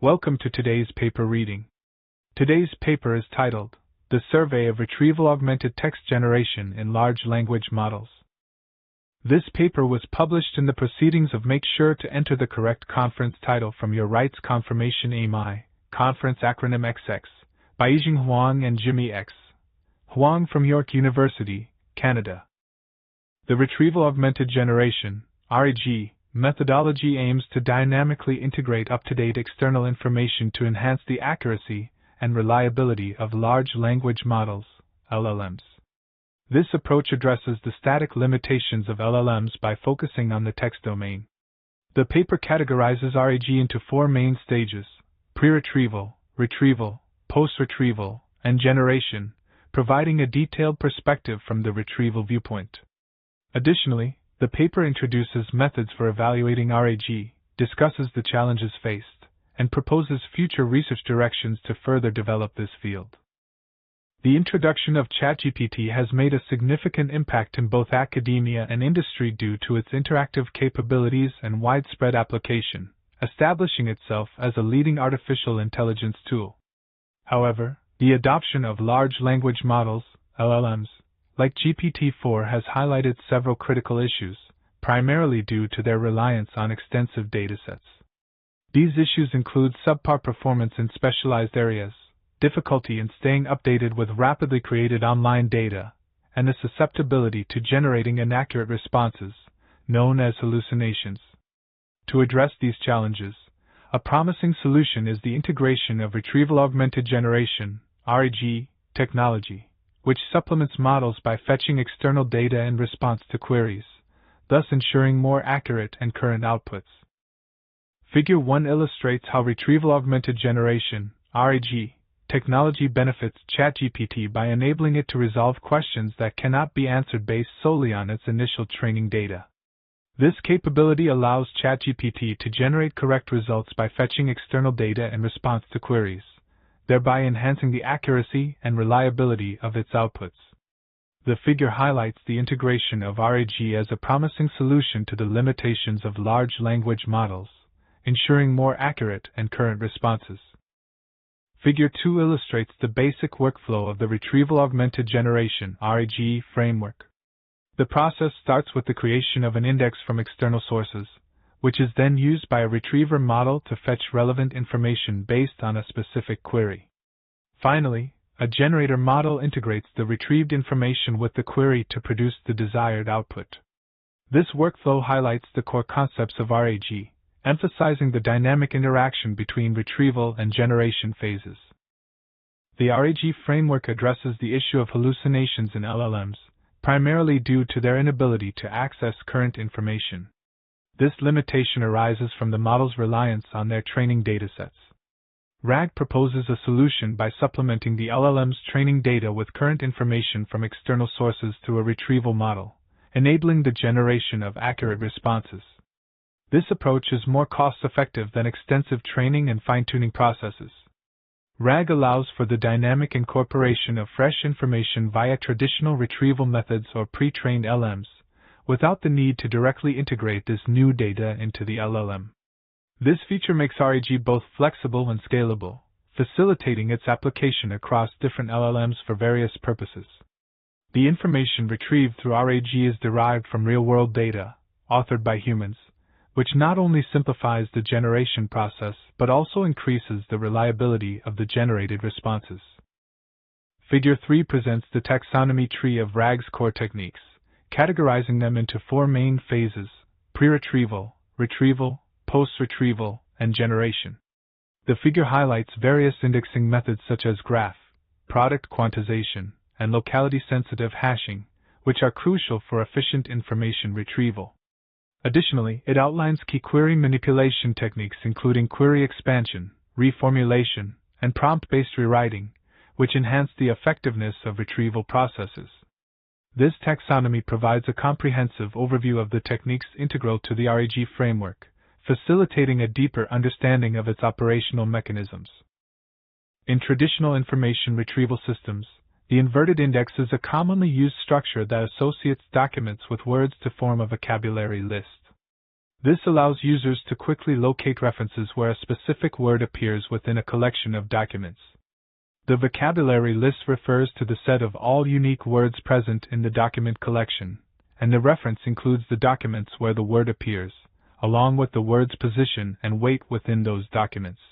Welcome to today's paper reading. Today's paper is titled, The Survey of Retrieval-Augmented Text Generation in Large Language Models. This paper was published in the Proceedings of Make Sure to Enter the Correct Conference Title from Your Rights Confirmation AMI, Conference Acronym XX, by Yizheng Huang and Jimmy X. Huang from York University, Canada. The Retrieval-Augmented Generation, RAG, methodology aims to dynamically integrate up-to-date external information to enhance the accuracy and reliability of large language models, LLMs. This approach addresses the static limitations of LLMs by focusing on the text domain. The paper categorizes RAG into four main stages: pre-retrieval, retrieval, post-retrieval, and generation, providing a detailed perspective from the retrieval viewpoint. Additionally, the paper introduces methods for evaluating RAG, discusses the challenges faced, and proposes future research directions to further develop this field. The introduction of ChatGPT has made a significant impact in both academia and industry due to its interactive capabilities and widespread application, establishing itself as a leading artificial intelligence tool. However, the adoption of large language models, LLMs, like GPT-4 has highlighted several critical issues, primarily due to their reliance on extensive datasets. These issues include subpar performance in specialized areas, difficulty in staying updated with rapidly created online data, and the susceptibility to generating inaccurate responses, known as hallucinations. To address these challenges, a promising solution is the integration of Retrieval-Augmented Generation, RAG, technology, which supplements models by fetching external data in response to queries, thus ensuring more accurate and current outputs. Figure 1 illustrates how Retrieval-Augmented Generation, RAG, technology benefits ChatGPT by enabling it to resolve questions that cannot be answered based solely on its initial training data. This capability allows ChatGPT to generate correct results by fetching external data in response to queries, thereby enhancing the accuracy and reliability of its outputs. The figure highlights the integration of RAG as a promising solution to the limitations of large language models, ensuring more accurate and current responses. Figure 2 illustrates the basic workflow of the Retrieval-Augmented Generation (RAG) framework. The process starts with the creation of an index from external sources, which is then used by a retriever model to fetch relevant information based on a specific query. Finally, a generator model integrates the retrieved information with the query to produce the desired output. This workflow highlights the core concepts of RAG, emphasizing the dynamic interaction between retrieval and generation phases. The RAG framework addresses the issue of hallucinations in LLMs, primarily due to their inability to access current information. This limitation arises from the model's reliance on their training datasets. RAG proposes a solution by supplementing the LLM's training data with current information from external sources through a retrieval model, enabling the generation of accurate responses. This approach is more cost-effective than extensive training and fine-tuning processes. RAG allows for the dynamic incorporation of fresh information via traditional retrieval methods or pre-trained LLMs, without the need to directly integrate this new data into the LLM. This feature makes RAG both flexible and scalable, facilitating its application across different LLMs for various purposes. The information retrieved through RAG is derived from real-world data, authored by humans, which not only simplifies the generation process but also increases the reliability of the generated responses. Figure 3 presents the taxonomy tree of RAG's core techniques, categorizing them into four main phases: pre-retrieval, retrieval, post-retrieval, and generation. The figure highlights various indexing methods such as graph, product quantization, and locality-sensitive hashing, which are crucial for efficient information retrieval. Additionally, it outlines key query manipulation techniques including query expansion, reformulation, and prompt-based rewriting, which enhance the effectiveness of retrieval processes. This taxonomy provides a comprehensive overview of the techniques integral to the RAG framework, facilitating a deeper understanding of its operational mechanisms. In traditional information retrieval systems, the inverted index is a commonly used structure that associates documents with words to form a vocabulary list. This allows users to quickly locate references where a specific word appears within a collection of documents. The vocabulary list refers to the set of all unique words present in the document collection, and the reference includes the documents where the word appears, along with the word's position and weight within those documents.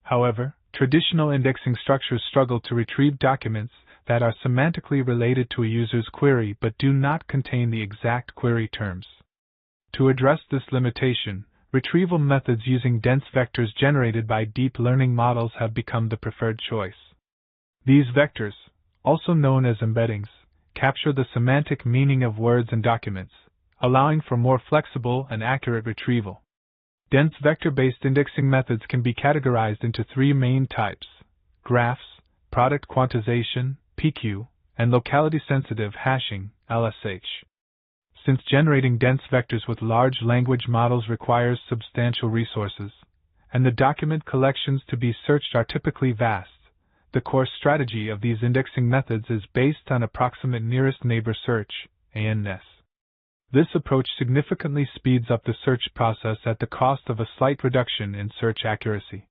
However, traditional indexing structures struggle to retrieve documents that are semantically related to a user's query but do not contain the exact query terms. To address this limitation, retrieval methods using dense vectors generated by deep learning models have become the preferred choice. These vectors, also known as embeddings, capture the semantic meaning of words and documents, allowing for more flexible and accurate retrieval. Dense vector-based indexing methods can be categorized into three main types: graphs, product quantization, PQ, and locality-sensitive hashing, LSH. Since generating dense vectors with large language models requires substantial resources, and the document collections to be searched are typically vast, the core strategy of these indexing methods is based on approximate nearest neighbor search, ANS. This approach significantly speeds up the search process at the cost of a slight reduction in search accuracy.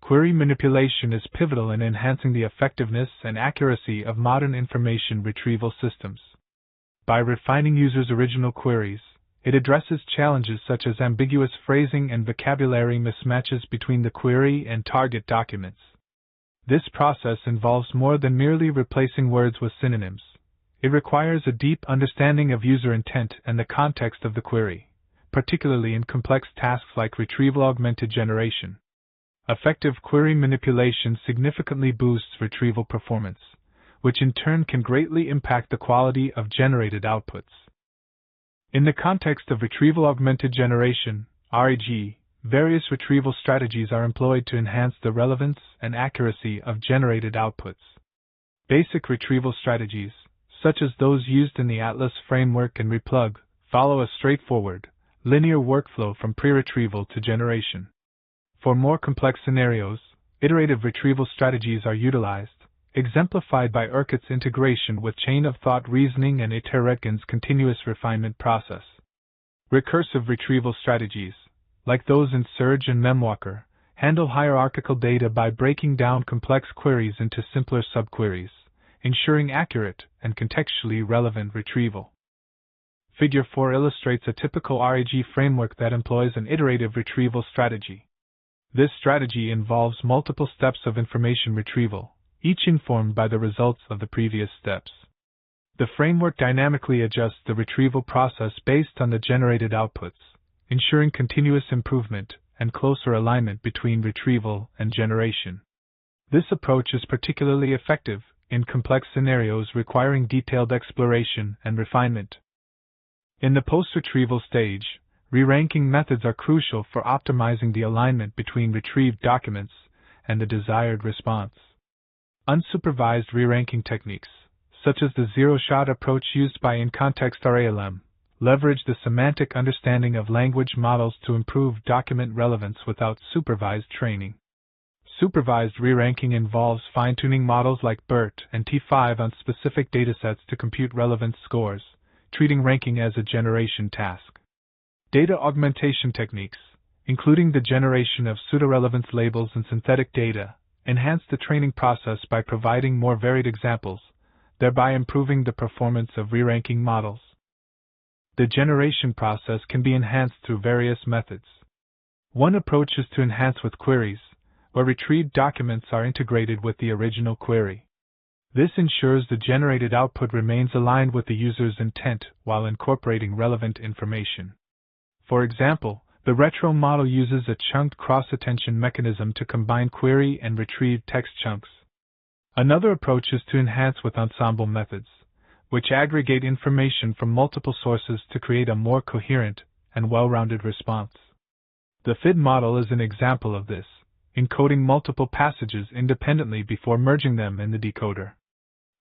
Query manipulation is pivotal in enhancing the effectiveness and accuracy of modern information retrieval systems. By refining users' original queries, it addresses challenges such as ambiguous phrasing and vocabulary mismatches between the query and target documents. This process involves more than merely replacing words with synonyms. It requires a deep understanding of user intent and the context of the query, particularly in complex tasks like retrieval-augmented generation. Effective query manipulation significantly boosts retrieval performance, which in turn can greatly impact the quality of generated outputs. In the context of retrieval-augmented generation, RAG, various retrieval strategies are employed to enhance the relevance and accuracy of generated outputs. Basic retrieval strategies, such as those used in the Atlas framework and Replug, follow a straightforward, linear workflow from pre-retrieval to generation. For more complex scenarios, iterative retrieval strategies are utilized, exemplified by Urquhart's integration with chain-of-thought reasoning and Iteretkin's continuous refinement process. Recursive retrieval strategies, like those in Surge and Memwalker, handle hierarchical data by breaking down complex queries into simpler subqueries, ensuring accurate and contextually relevant retrieval. Figure 4 illustrates a typical RAG framework that employs an iterative retrieval strategy. This strategy involves multiple steps of information retrieval, each informed by the results of the previous steps. The framework dynamically adjusts the retrieval process based on the generated outputs, ensuring continuous improvement and closer alignment between retrieval and generation. This approach is particularly effective in complex scenarios requiring detailed exploration and refinement. In the post-retrieval stage, re-ranking methods are crucial for optimizing the alignment between retrieved documents and the desired response. Unsupervised re-ranking techniques, such as the zero-shot approach used by in-context RLM, leverage the semantic understanding of language models to improve document relevance without supervised training. Supervised re-ranking involves fine-tuning models like BERT and T5 on specific datasets to compute relevance scores, treating ranking as a generation task. Data augmentation techniques, including the generation of pseudorelevance labels and synthetic data, enhance the training process by providing more varied examples, thereby improving the performance of re-ranking models. The generation process can be enhanced through various methods. One approach is to enhance with queries, where retrieved documents are integrated with the original query. This ensures the generated output remains aligned with the user's intent while incorporating relevant information. For example, the retro model uses a chunked cross-attention mechanism to combine query and retrieved text chunks. Another approach is to enhance with ensemble methods, which aggregate information from multiple sources to create a more coherent and well-rounded response. The FID model is an example of this, encoding multiple passages independently before merging them in the decoder.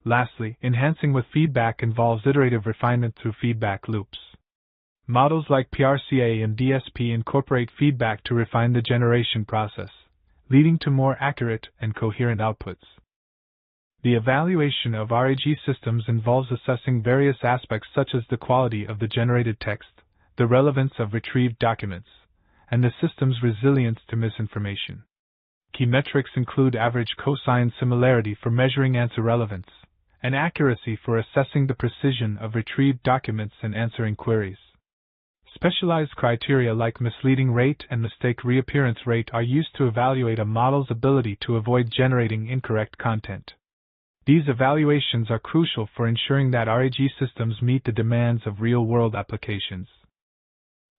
Lastly, enhancing with feedback involves iterative refinement through feedback loops. Models like PRCA and DSP incorporate feedback to refine the generation process, leading to more accurate and coherent outputs. The evaluation of RAG systems involves assessing various aspects such as the quality of the generated text, the relevance of retrieved documents, and the system's resilience to misinformation. Key metrics include average cosine similarity for measuring answer relevance, and accuracy for assessing the precision of retrieved documents and answering queries. Specialized criteria like misleading rate and mistake reappearance rate are used to evaluate a model's ability to avoid generating incorrect content. These evaluations are crucial for ensuring that RAG systems meet the demands of real-world applications.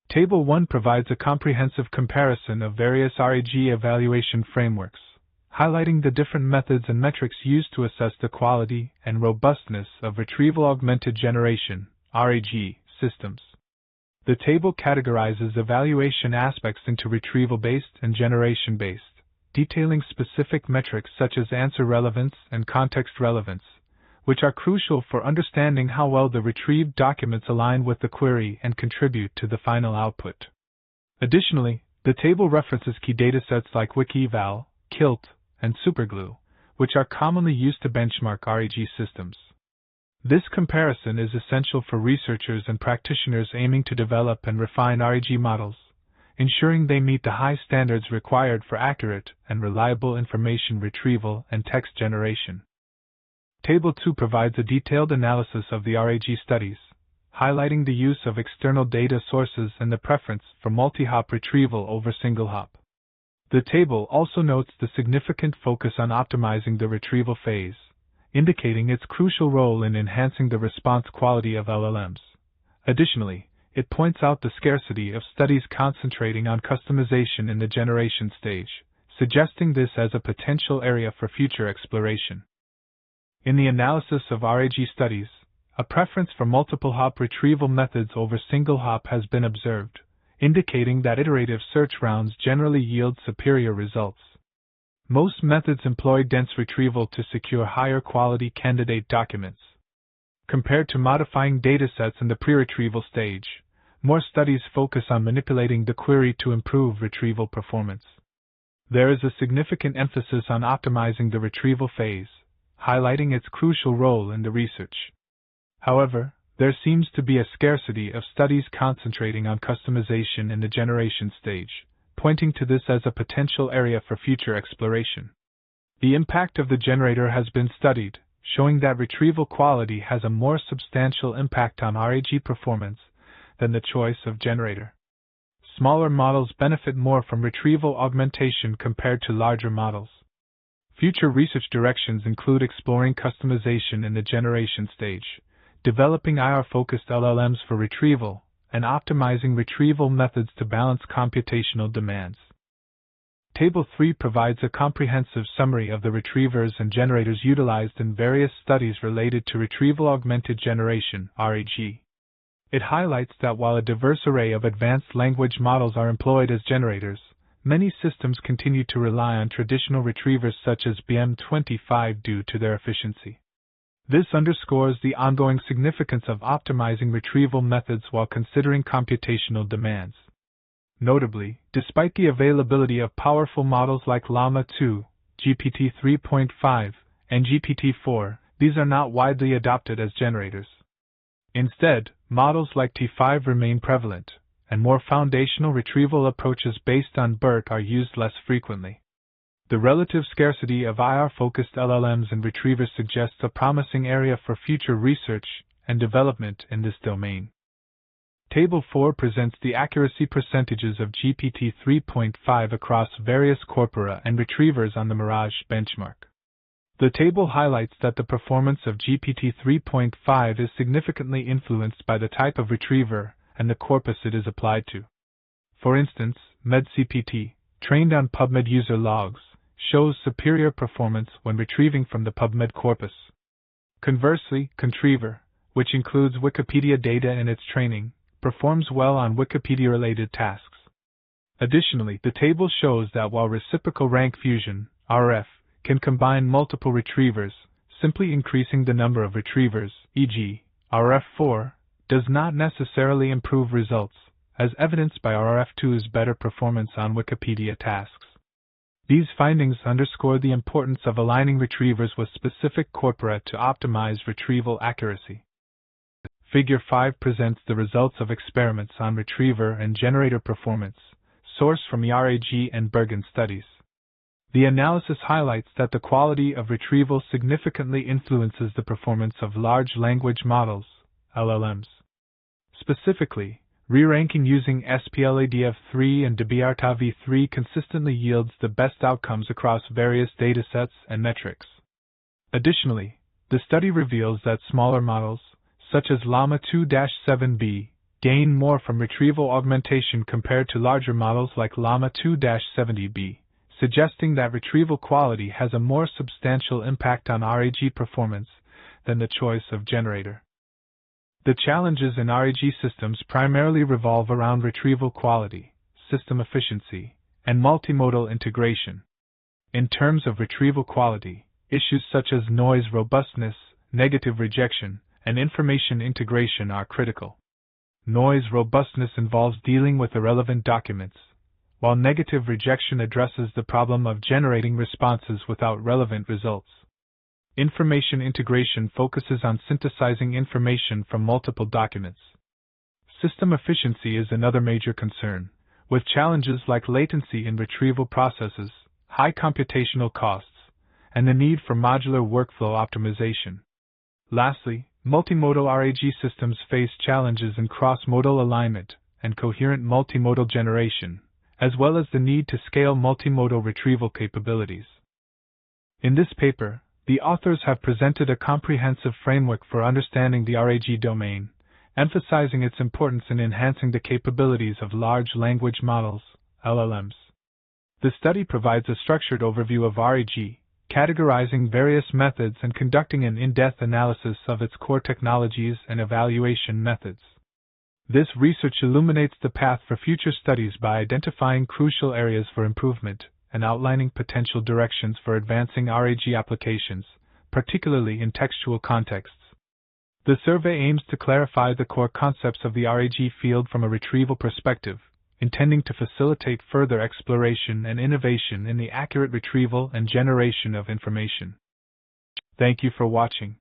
Table 1 provides a comprehensive comparison of various RAG evaluation frameworks, highlighting the different methods and metrics used to assess the quality and robustness of Retrieval-Augmented Generation (RAG) systems. The table categorizes evaluation aspects into retrieval-based and generation-based, detailing specific metrics such as answer relevance and context relevance, which are crucial for understanding how well the retrieved documents align with the query and contribute to the final output. Additionally, the table references key datasets like Wiki-eval, KILT, and Superglue, which are commonly used to benchmark RAG systems. This comparison is essential for researchers and practitioners aiming to develop and refine RAG models, ensuring they meet the high standards required for accurate and reliable information retrieval and text generation. Table 2 provides a detailed analysis of the RAG studies, highlighting the use of external data sources and the preference for multi-hop retrieval over single-hop. The table also notes the significant focus on optimizing the retrieval phase, indicating its crucial role in enhancing the response quality of LLMs. Additionally, it points out the scarcity of studies concentrating on customization in the generation stage, suggesting this as a potential area for future exploration. In the analysis of RAG studies, a preference for multiple-hop retrieval methods over single-hop has been observed, indicating that iterative search rounds generally yield superior results. Most methods employ dense retrieval to secure higher quality candidate documents. Compared to modifying datasets in the pre-retrieval stage, more studies focus on manipulating the query to improve retrieval performance. There is a significant emphasis on optimizing the retrieval phase, highlighting its crucial role in the research. However, there seems to be a scarcity of studies concentrating on customization in the generation stage, pointing to this as a potential area for future exploration. The impact of the generator has been studied, showing that retrieval quality has a more substantial impact on RAG performance than the choice of generator. Smaller models benefit more from retrieval augmentation compared to larger models. Future research directions include exploring customization in the generation stage, developing IR-focused LLMs for retrieval, and optimizing retrieval methods to balance computational demands. Table 3 provides a comprehensive summary of the retrievers and generators utilized in various studies related to Retrieval-Augmented Generation (RAG). It highlights that while a diverse array of advanced language models are employed as generators, many systems continue to rely on traditional retrievers such as BM25 due to their efficiency. This underscores the ongoing significance of optimizing retrieval methods while considering computational demands. Notably, despite the availability of powerful models like Llama 2, GPT 3.5, and GPT-4, these are not widely adopted as generators. Instead, models like T5 remain prevalent, and more foundational retrieval approaches based on BERT are used less frequently. The relative scarcity of IR-focused LLMs and retrievers suggests a promising area for future research and development in this domain. Table 4 presents the accuracy percentages of GPT 3.5 across various corpora and retrievers on the Mirage benchmark. The table highlights that the performance of GPT 3.5 is significantly influenced by the type of retriever and the corpus it is applied to. For instance, MedCPT, trained on PubMed user logs, shows superior performance when retrieving from the PubMed corpus. Conversely, Contriever, which includes Wikipedia data in its training, performs well on Wikipedia-related tasks. Additionally, the table shows that while reciprocal rank fusion, RF, can combine multiple retrievers, simply increasing the number of retrievers, e.g., RF4, does not necessarily improve results, as evidenced by RF2's better performance on Wikipedia tasks. These findings underscore the importance of aligning retrievers with specific corpora to optimize retrieval accuracy. Figure 5 presents the results of experiments on retriever and generator performance, sourced from Yizheng and Bergen studies. The analysis highlights that the quality of retrieval significantly influences the performance of large language models, LLMs. Specifically, re-ranking using SPLADF3 and DBRTAV3 consistently yields the best outcomes across various datasets and metrics. Additionally, the study reveals that smaller models, such as Llama 2-7b, gain more from retrieval augmentation compared to larger models like Llama 2-70b, suggesting that retrieval quality has a more substantial impact on RAG performance than the choice of generator. The challenges in RAG systems primarily revolve around retrieval quality, system efficiency, and multimodal integration. In terms of retrieval quality, issues such as noise robustness, negative rejection, and information integration are critical. Noise robustness involves dealing with irrelevant documents, while negative rejection addresses the problem of generating responses without relevant results. Information integration focuses on synthesizing information from multiple documents. System efficiency is another major concern, with challenges like latency in retrieval processes, high computational costs, and the need for modular workflow optimization. Lastly, multimodal RAG systems face challenges in cross-modal alignment and coherent multimodal generation, as well as the need to scale multimodal retrieval capabilities. In this paper, the authors have presented a comprehensive framework for understanding the RAG domain, emphasizing its importance in enhancing the capabilities of large language models, LLMs. The study provides a structured overview of RAG, categorizing various methods and conducting an in-depth analysis of its core technologies and evaluation methods. This research illuminates the path for future studies by identifying crucial areas for improvement and outlining potential directions for advancing RAG applications, particularly in textual contexts. The survey aims to clarify the core concepts of the RAG field from a retrieval perspective, intending to facilitate further exploration and innovation in the accurate retrieval and generation of information. Thank you for watching.